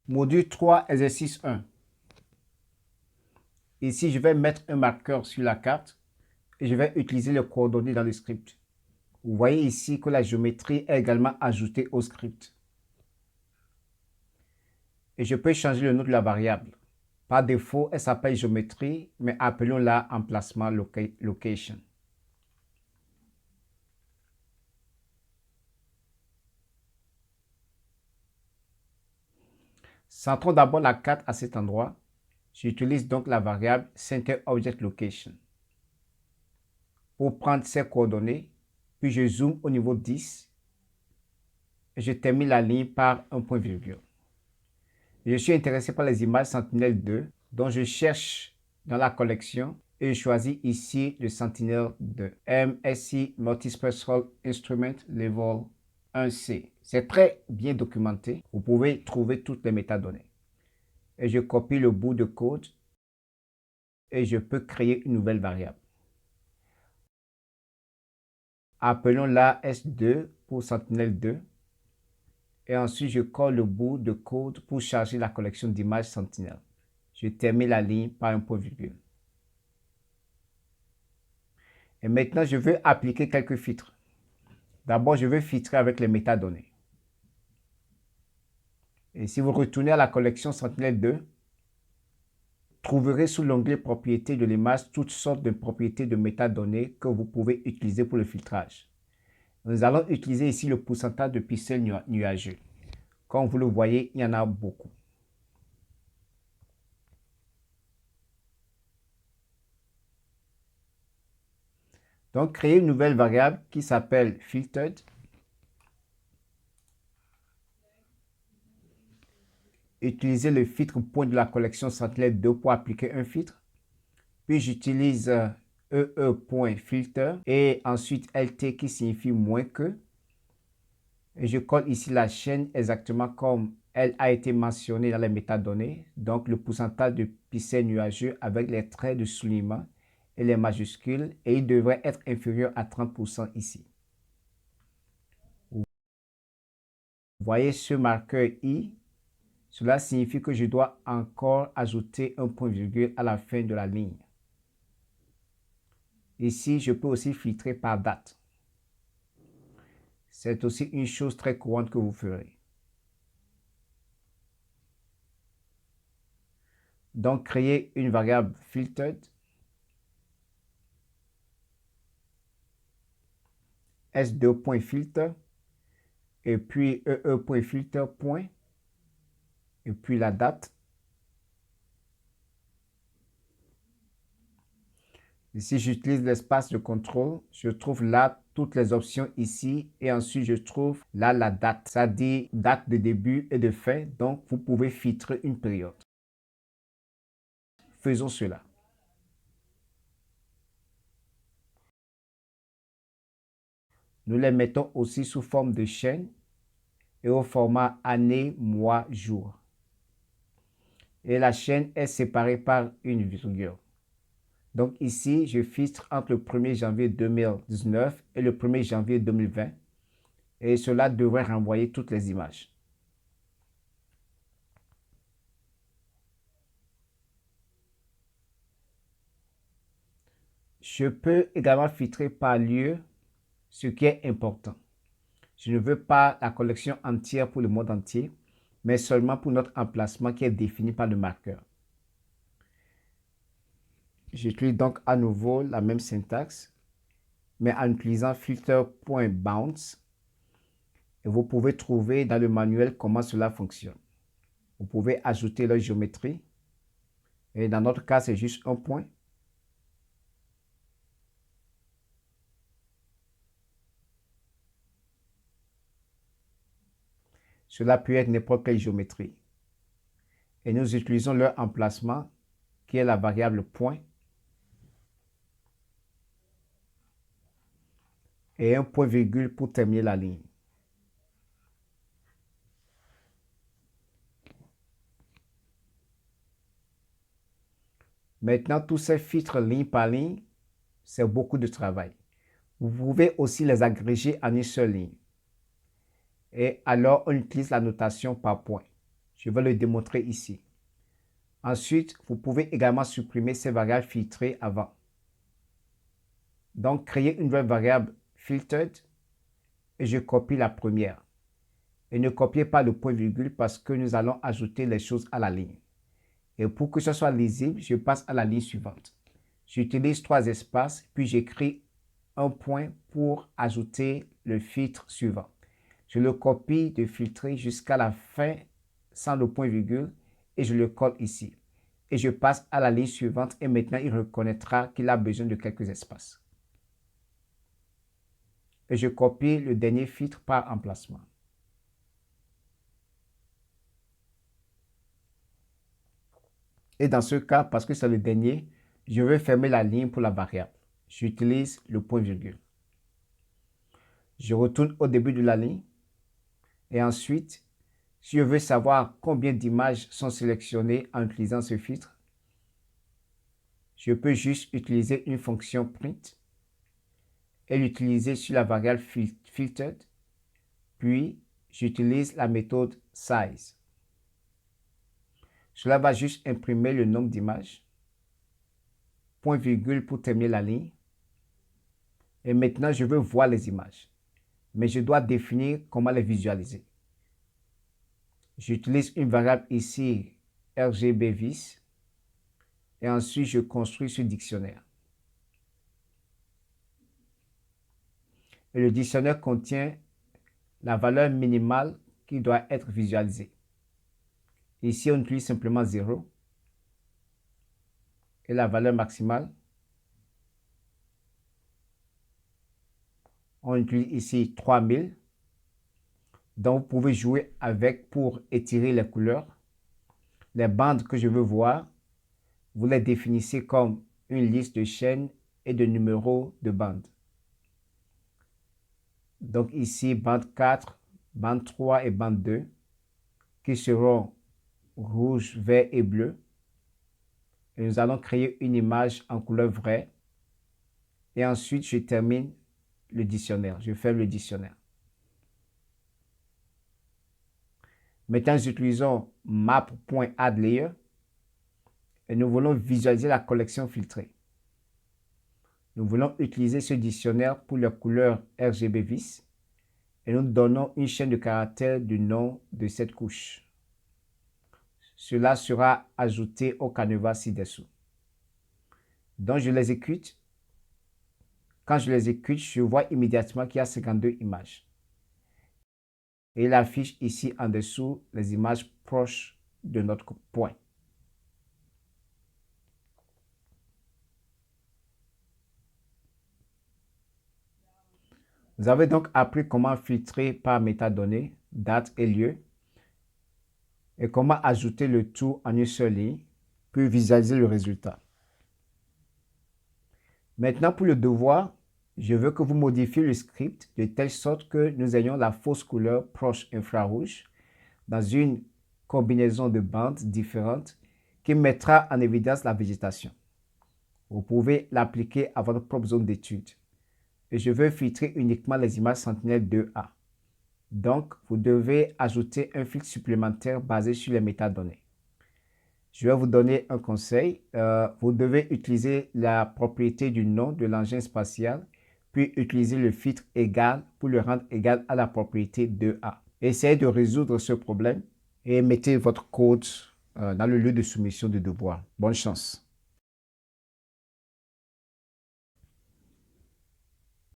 Module 3, exercice 1. Ici, je vais mettre un marqueur sur la carte et je vais utiliser les coordonnées dans le script. Vous voyez ici que la géométrie est également ajoutée au script. Et je peux changer le nom de la variable. Par défaut, elle s'appelle géométrie, mais appelons-la emplacement location. Centrons d'abord la carte à cet endroit. J'utilise donc la variable CenterObjectLocation pour prendre ces coordonnées, puis je zoome au niveau 10 et je termine la ligne par un point virgule. Je suis intéressé par les images Sentinel-2, dont je cherche dans la collection et je choisis ici le Sentinel-2 MSI Multispectral Instrument Level 1C. C'est très bien documenté. Vous pouvez trouver toutes les métadonnées. Et je copie le bout de code et je peux créer une nouvelle variable. Appelons-la S2 pour Sentinel-2. Et ensuite, je colle le bout de code pour charger la collection d'images Sentinel. Je termine la ligne par un point virgule. Et maintenant, je veux appliquer quelques filtres. D'abord, je veux filtrer avec les métadonnées. Et si vous retournez à la collection Sentinel-2, vous trouverez sous l'onglet propriétés de l'image toutes sortes de propriétés de métadonnées que vous pouvez utiliser pour le filtrage. Nous allons utiliser ici le pourcentage de pixels nuageux. Comme vous le voyez, il y en a beaucoup. Donc, créer une nouvelle variable qui s'appelle filtered. Utiliser le filtre point de la collection Sentinel-2 pour appliquer un filtre. Puis j'utilise ee.filter et ensuite lt qui signifie moins que. Et je colle ici la chaîne exactement comme elle a été mentionnée dans les métadonnées. Donc le pourcentage de pixels nuageux avec les traits de soulignement et les majuscules. Et il devrait être inférieur à 30% ici. Vous voyez ce marqueur I. Cela signifie que je dois encore ajouter un point virgule à la fin de la ligne. Ici, je peux aussi filtrer par date. C'est aussi une chose très courante que vous ferez. Donc, créer une variable filtered, s2.filter, et puis ee.filter, et puis la date. Ici, j'utilise l'espace de contrôle. Je trouve là toutes les options ici. Et ensuite, je trouve là la date. Ça dit date de début et de fin. Donc, vous pouvez filtrer une période. Faisons cela. Nous les mettons aussi sous forme de chaîne et au format année, mois, jour. Et la chaîne est séparée par une virgule. Donc ici, je filtre entre le 1er janvier 2019 et le 1er janvier 2020. Et cela devrait renvoyer toutes les images. Je peux également filtrer par lieu, ce qui est important. Je ne veux pas la collection entière pour le monde entier, mais seulement pour notre emplacement qui est défini par le marqueur. J'utilise donc à nouveau la même syntaxe, mais en utilisant filter.bounce. Et vous pouvez trouver dans le manuel comment cela fonctionne. Vous pouvez ajouter la géométrie. Et dans notre cas, c'est juste un point. Cela peut être n'importe quelle géométrie. Et nous utilisons leur emplacement, qui est la variable point. Et un point virgule pour terminer la ligne. Maintenant, tous ces filtres ligne par ligne, c'est beaucoup de travail. Vous pouvez aussi les agréger en une seule ligne. Et alors, on utilise la notation par point. Je vais le démontrer ici. Ensuite, vous pouvez également supprimer ces variables filtrées avant. Donc, créer une nouvelle variable filtered et je copie la première. Et ne copiez pas le point-virgule parce que nous allons ajouter les choses à la ligne. Et pour que ce soit lisible, je passe à la ligne suivante. J'utilise 3 espaces, puis j'écris un point pour ajouter le filtre suivant. Je le copie de filtrer jusqu'à la fin sans le point-virgule et je le colle ici. Et je passe à la ligne suivante et maintenant il reconnaîtra qu'il a besoin de quelques espaces. Et je copie le dernier filtre par emplacement. Et dans ce cas, parce que c'est le dernier, je vais fermer la ligne pour la variable. J'utilise le point-virgule. Je retourne au début de la ligne. Et ensuite, si je veux savoir combien d'images sont sélectionnées en utilisant ce filtre, je peux juste utiliser une fonction print et l'utiliser sur la variable filtered. Puis, j'utilise la méthode size. Cela va juste imprimer le nombre d'images. Point virgule pour terminer la ligne. Et maintenant, je veux voir les images. Mais je dois définir comment les visualiser. J'utilise une variable ici, RGBVis. Et ensuite, je construis ce dictionnaire. Et le dictionnaire contient la valeur minimale qui doit être visualisée. Ici, on utilise simplement 0. Et la valeur maximale, on utilise ici 3000. Donc, vous pouvez jouer avec pour étirer les couleurs. Les bandes que je veux voir, vous les définissez comme une liste de chaînes et de numéros de bandes. Donc ici, bande 4, bande 3 et bande 2, qui seront rouge, vert et bleu. Et nous allons créer une image en couleur vraie. Et ensuite, je termine le dictionnaire. Je ferme le dictionnaire. Maintenant, nous utilisons map.addLayer et nous voulons visualiser la collection filtrée. Nous voulons utiliser ce dictionnaire pour les couleurs RGBVis et nous donnons une chaîne de caractères du nom de cette couche. Cela sera ajouté au canevas ci-dessous. Donc, je l'exécute. Quand je l'exécute, je vois immédiatement qu'il y a 52 images. Et il affiche ici en dessous les images proches de notre point. Vous avez donc appris comment filtrer par métadonnées, date et lieu, et comment ajouter le tout en une seule ligne, puis visualiser le résultat. Maintenant, pour le devoir, je veux que vous modifiez le script de telle sorte que nous ayons la fausse couleur proche infrarouge dans une combinaison de bandes différentes qui mettra en évidence la végétation. Vous pouvez l'appliquer à votre propre zone d'étude. Et je veux filtrer uniquement les images Sentinel 2A. Donc, vous devez ajouter un filtre supplémentaire basé sur les métadonnées. Je vais vous donner un conseil. Vous devez utiliser la propriété du nom de l'engin spatial, puis utiliser le filtre égal pour le rendre égal à la propriété 2A. Essayez de résoudre ce problème et mettez votre code dans le lieu de soumission de devoir. Bonne chance.